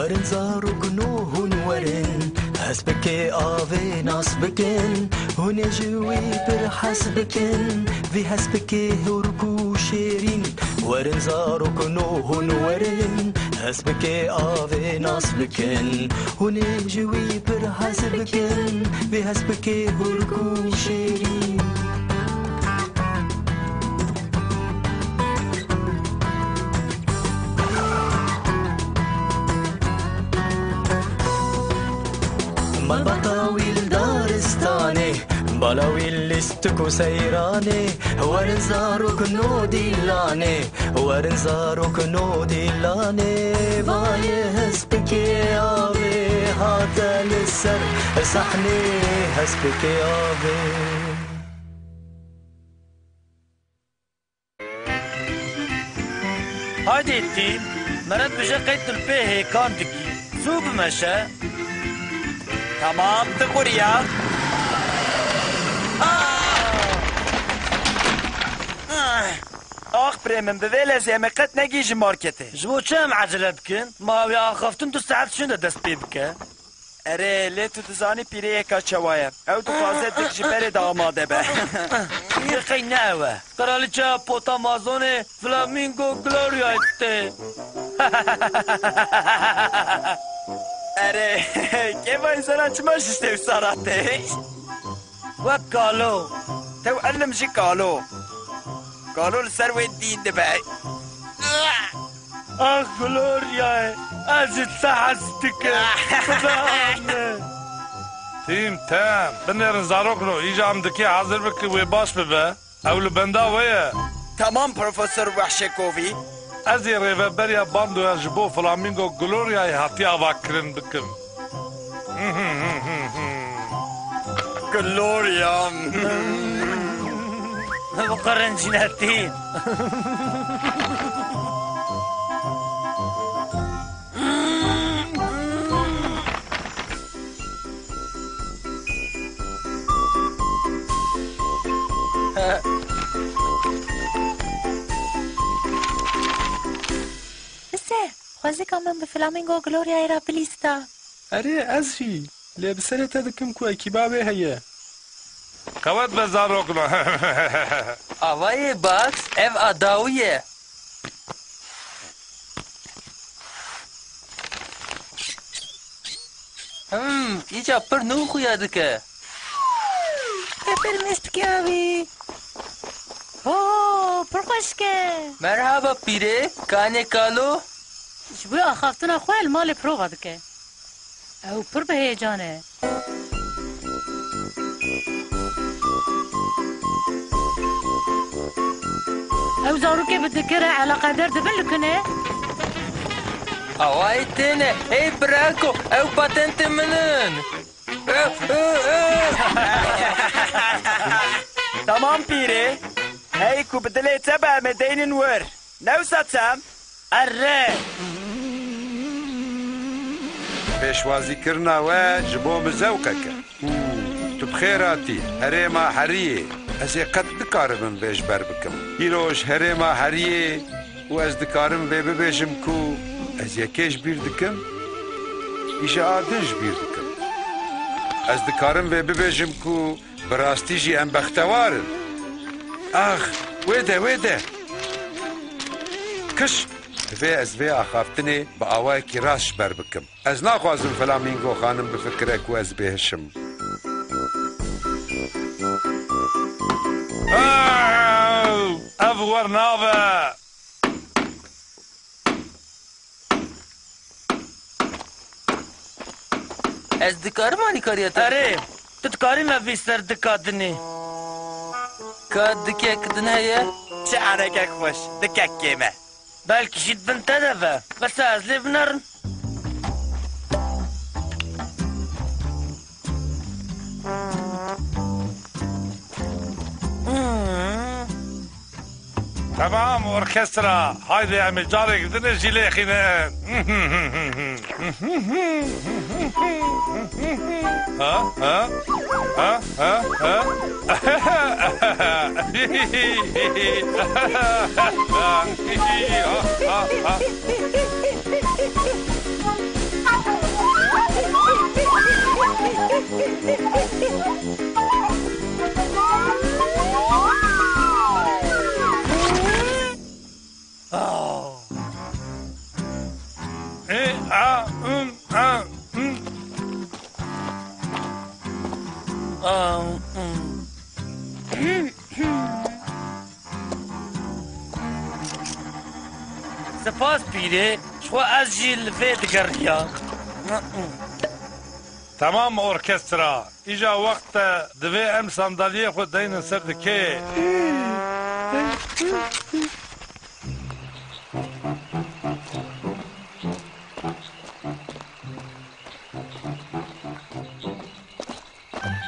ورن زاروك نوهن ورن حسبك آوي ناس بكن هن جوي برحس بكن في حسبك هركو شيرين ورن زاروك نوهن ورن حسبك آوي ناس بكن هن جوي برحس بكن في حسبك هركو شيرين بطاويل دارستاني بلاويل لستكو سيراني ورنزاروك نودي لاني ورنزاروك نودي لاني باي هسبكي آبي هاتا للسر صحني هسبكي آبي هادي التيم مرد بجا قيد البيه كان دكي زوب مشا تمام دقوريا آخ بريمن بويلة زيمقت نجيج ماركته جبو چم عجله بكن؟ ما وي آخفتن 2 ساعت شنده دست بي بكن؟ اره لیتو دزانی پیره یکا چوایا او تو خوازه دک جبره داماده به یخی نوه قرالیچه پوتامازون فلامینگو گلوریا ایته اره که باید سرا چماش اشتو ساراته و کالو تو علم جی کالو کالو لسر وید دین ده بای آخ گلوریا أجد سحستك تيم تام بنر زاروكنو يجي عمدكي حاضر بك ويباش ببا أو لبندا ويا تمام بروفيسور وحشكوفي أزي ريفابريا باندو يجبو فلامينغو غلوريا يهاتيا باكرن بكم غلوريا بقرن جناتين خوازی کامن به فلامینگو گلوریا ایرا بلیستا اره ازی لی بسرت دکم کو اکیبابه هیه كوات بزاروكنو آوای باکس اف اداویه ایجا پر نو خویا دکه پپر مست کیاوی اوه پر خوشکه مرحبا پیره کانه کالو شبوی آخافتنا خواه المال پروغا دکه او پر به هیجانه او زارو که بدکره علاقه در دبن لکنه آوای تینه ای براکو او پاتنت منن تمام پیره هی کو بدلی تبع مدین نور نو ساتم اره پێشوازی کردنەوە ji بۆ مزەوقەکە tu bixێراتی هەرێما هەریێ ez ê qet dikarim vê ji ber bikim îroj herêma heriyê û ez dikarim vê bibêjim ku ez yekê ji bîr dikim îşe adin ji bîr dikim ez dikarim vê bibêjim ku bi rastî jî em bextewarin ax wê de kiş vê ez vê axaftinê bi awayekî rast ji ber bikim ez naxwazim Flamîngo xanim bifikire ku ez bêhişim ev wernave ez dikarim alîkariya te اره تو دکاری مفی سر دکادنی ka dikekdin heye چه عنکک خوش دکک کیمه بلکه شید بن تدفه بس از لی بنرن تمام اوركسترا هايدي عمل جارك دنجي ليخينا ها ها ها ها ها سپاس پیره شو از جیل وید گریا تمام ارکسترا ایجا وقت دوی ام صندلیه خود دین سر دکه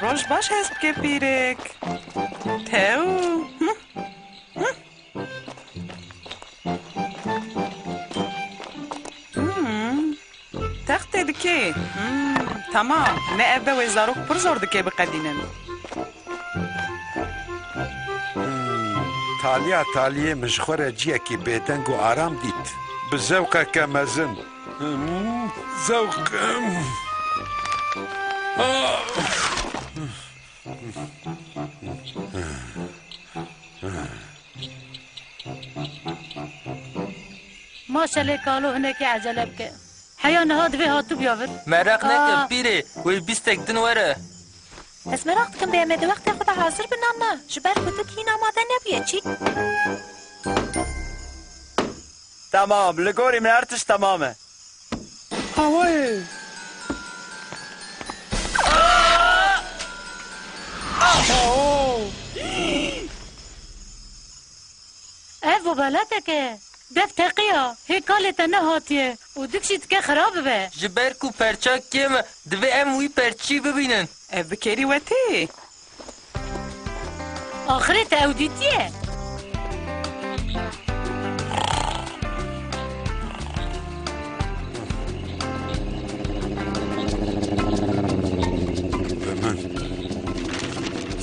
روش باش هست که پیرک تاو تخت دکه تمام نه ابدا وزاروک پر زور دکه بقدینن تالیه مشخوره جیه که بیدنگ و آرام دید بزوقه که مزن زوق ماشاءالله کالو هناك عجله بك حيا نهاد في هاتو بيافر مرق نکن پیره وی بیستک دن وره از مراقب کن بیامده وقت خود حاضر بنامه جبر کتب هین آماده نبیه چی؟ تمام لگوری من ارتش تمامه هوای ايوه بلاتك دف تقيا هيك قالت انا هاتيه ودكشت كه خراب به جبر کو پرچا کم دوی ام وی پرچی ببینن بکری وتی اخرت اوديتيه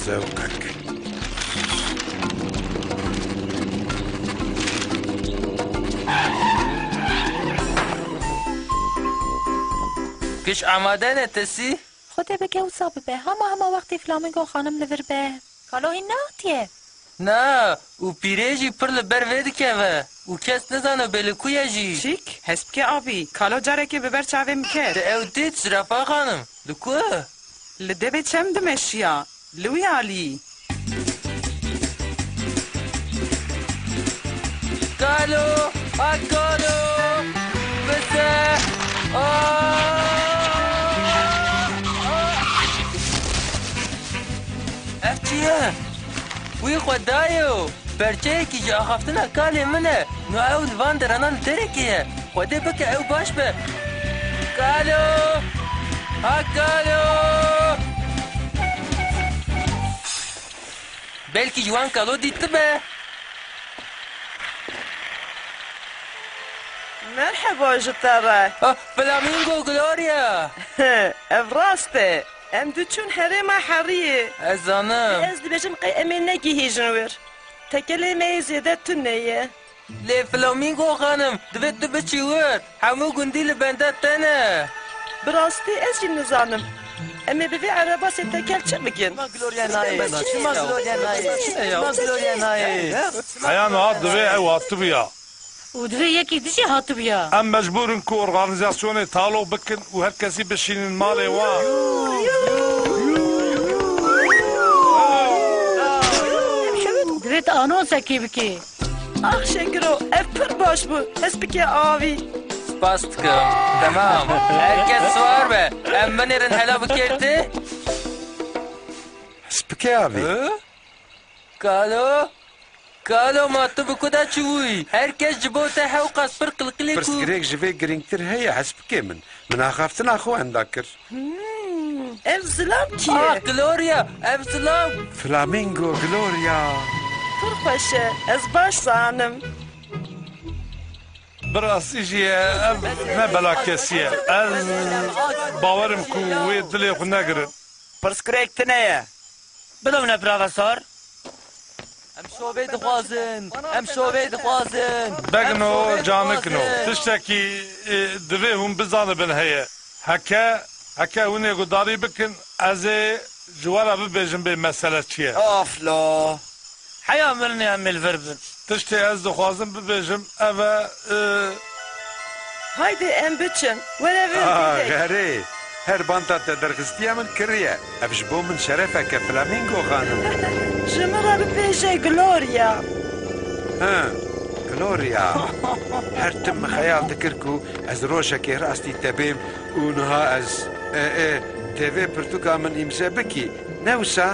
زوقك کش آماده نتسی خوده بگه و صابه به همه وقتی فلامینگو خانم نور به کالو این ناتیه نه او پیره جی پر لبر وید که و کس نزانه بلکویا جی چیک هست که آبی کالو جاره که ببر چاوه میکرد ده او دید شرفا خانم دکوه لده به چم دمشیا لوی علی کالو کالو بسه اف چیه؟ وی خدایو پرچه که جا خفتن اکالی منه نو او دوان درانان ترکیه خوده بکه او باش به کالو کالو بلکی جوان کالو دیت به مرحبا جتره فلامینگو گلوریا افراسته ام دو چون هرما حریه ازانم از دبجم قیمه نگی هیجنور تکلمه زیده تنیه لی فلامینگو خانم دوید دو بچی ورد همو گندی لبنده تنه براستی از این نزانم اما به عربا تکل چه بگن ما گلوریا نایه ما گلوریا نایه ما گلوریا نایه حیا نهاد دوی او هاتو بیا ودفي يكي دشي هاتو بيا ام مجبورن کو ارغانیزاسیون تالو بکن و هر کسی بشینن مالی وان دفيت آنونسا كي بكي آخ شکرو اف پر باش بو هست بکی آوی سپاس دکم تمام هرکس سوار به ام بنیرن حلا بکرده سبكي أبي کالو ما تو بکدا چوی هرکس جبوته حوقاس پر قلقلی برس کو جريك جفي جرينكتر هي حسب من أخافتنا أخوان ذاكر اف زلام کیه گلوریا ابسلام فلامينغو غلوريا پر خوشه از باش زانم براسی جی نه بلا کسیه از باورم کو وی دلی خو نگرن پرسکریک تنیه بدون پروفسور ام شوبه دخوازن بگنو جانکنو تشتکی دوی هم بزانه بن هیه هکه هونه گداری بکن از جوارا ببیجم به مسئله چیه افلا حیا منی امیل فربن تشتی از دخوازم ببیجم اوه Haydi em biçin. Were غەرێ هەر بانتا تە دەرخستیە من کڕیە ئەفش بۆ من شەرەفەکە فلامینگۆ خانم ji min re bipêje Gloria. گلۆریا هەرتم خەیاڵ دکرد و ئەس ڕۆژەکێ ڕاستی تەبێم و نها ئەس تێڤێ پرتوکا من ئیمزە بکی نەوسا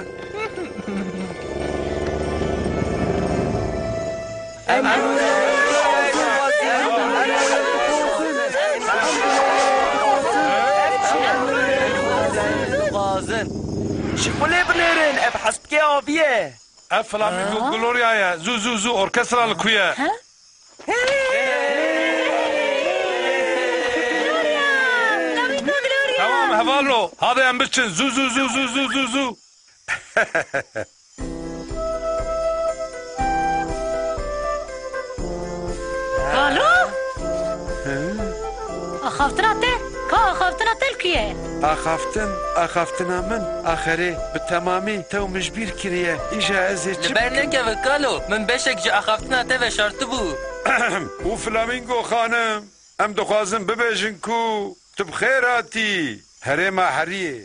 غازن شکولێ بنێرن ئەف حەسبکێ ئاڤیە اف فلامینگو گلوریایە زوو زوو زوو ئۆرکەسترا لەکویە تمام هەواڵۆ هاڵیان بچن زوو زوو زوو زوو زوو زوو زوو الو اخافتنا تل کا اخافتنا تل کیه ئاخافتنا من ئاخەرێ بتەمامی تەو مژبیر کریە ئیژە ئەزێ چ لەبەر نەکەوە کالۆ من بەشێک ji ئاخافتنا تەvە شارتı بوو و فلامینگۆ خانم ئەم دەخوازم ببێژن کو تو بخێراتی هەرێما هەریێ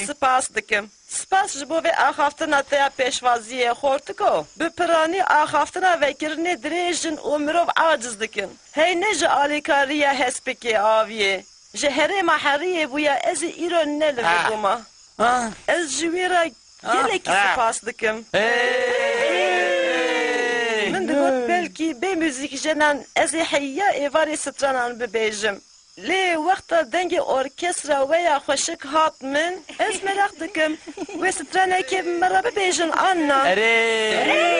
Spas dikim. Spas ji bo vê axaftina te ya pêşvaziyê xortiko. Bi piranî axaftina vekirinê dirêjin û mirov aciz dikin. Hey ne ji alîkariya hespekê aviyê. Ji herêma heriyê bûye ez ê îro nelivîbûma. Ez ji wê re gelekî spas dikim. Min digot belkî bê müzik jenan ez ê heyya êvarê stranan bibêjim. Lê wexta dengê orkestra we ya xweşik hat min ez merak dikim wê stranekê me re bibêjin anna. اري